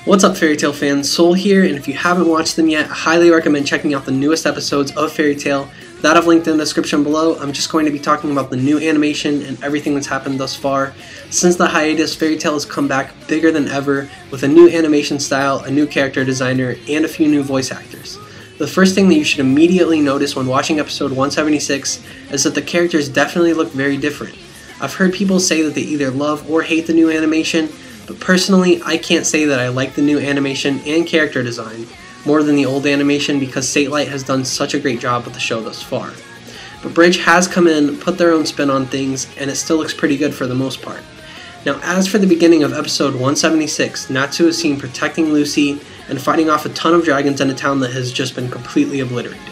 What's up, FairyTail fans? Soul here, and if you haven't watched them yet, I highly recommend checking out the newest episodes of FairyTail. That I've linked in the description below. I'm just going to be talking about the new animation and everything that's happened thus far. Since the hiatus, FairyTail has come back bigger than ever with a new animation style, a new character designer, and a few new voice actors. The first thing that you should immediately notice when watching episode 176 is that the characters definitely look very different. I've heard people say that they either love or hate the new animation, but personally, I can't say that I like the new animation and character design more than the old animation because Satellite has done such a great job with the show thus far. But Bridge has come in, put their own spin on things, and it still looks pretty good for the most part. Now, as for the beginning of episode 176, Natsu is seen protecting Lucy and fighting off a ton of dragons in a town that has just been completely obliterated.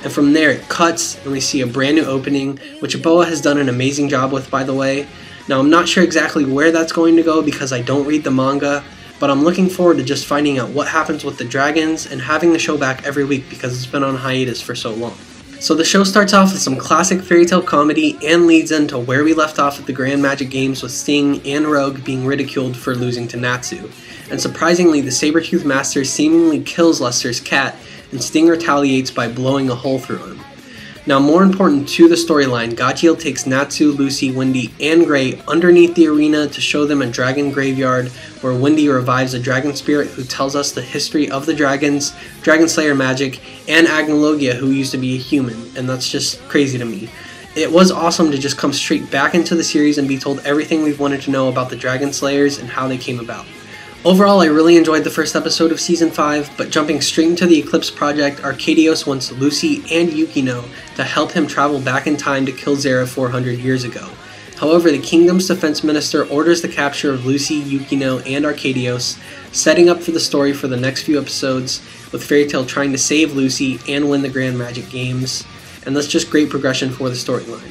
And from there it cuts and we see a brand new opening, which Boa has done an amazing job with, by the way. Now, I'm not sure exactly where that's going to go because I don't read the manga, but I'm looking forward to just finding out what happens with the dragons and having the show back every week because it's been on hiatus for so long. So the show starts off with some classic FairyTail comedy and leads into where we left off at the Grand Magic Games with Sting and Rogue being ridiculed for losing to Natsu. And surprisingly, the Sabertooth Master seemingly kills Lester's cat, and Sting retaliates by blowing a hole through him. Now, more important to the storyline, Gachiel takes Natsu, Lucy, Wendy, and Gray underneath the arena to show them a dragon graveyard where Wendy revives a dragon spirit who tells us the history of the dragons, Dragon Slayer magic, and Agnologia, who used to be a human, and that's just crazy to me. It was awesome to just come straight back into the series and be told everything we've wanted to know about the Dragon Slayers and how they came about. Overall, I really enjoyed the first episode of Season 5, but jumping straight into the Eclipse project, Arcadios wants Lucy and Yukino to help him travel back in time to kill Zera 400 years ago. However, the Kingdom's Defense Minister orders the capture of Lucy, Yukino, and Arcadios, setting up for the story for the next few episodes, with FairyTail trying to save Lucy and win the Grand Magic Games, and that's just great progression for the storyline.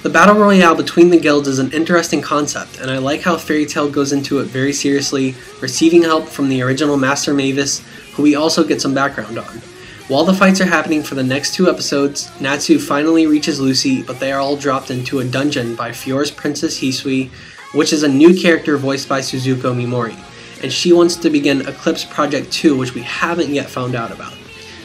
The Battle Royale between the guilds is an interesting concept, and I like how FairyTail goes into it very seriously, receiving help from the original Master Mavis, who we also get some background on. While the fights are happening for the next 2 episodes, Natsu finally reaches Lucy, but they are all dropped into a dungeon by Fiore's Princess Hisui, which is a new character voiced by Suzuko Mimori, and she wants to begin Eclipse Project 2, which we haven't yet found out about.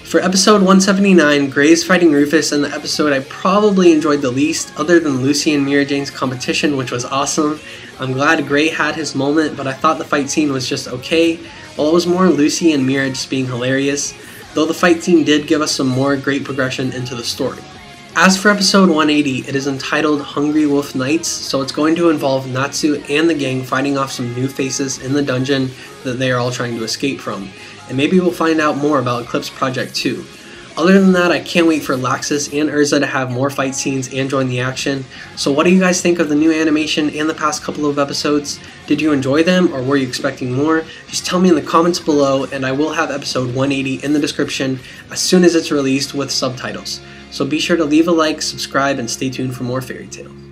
For episode 179, Gray is fighting Rufus in the episode I probably enjoyed the least, other than Lucy and Mira Jane's competition, which was awesome. I'm glad Gray had his moment, but I thought the fight scene was just okay, while it was more Lucy and Mira just being hilarious, though the fight scene did give us some more great progression into the story. As for episode 180, it is entitled Hungry Wolf Nights, so it's going to involve Natsu and the gang fighting off some new faces in the dungeon that they are all trying to escape from, and maybe we'll find out more about Eclipse Project 2. Other than that, I can't wait for Laxus and Erza to have more fight scenes and join the action. So what do you guys think of the new animation and the past couple of episodes? Did you enjoy them, or were you expecting more? Just tell me in the comments below, and I will have episode 180 in the description as soon as it's released with subtitles. So be sure to leave a like, subscribe, and stay tuned for more FairyTail.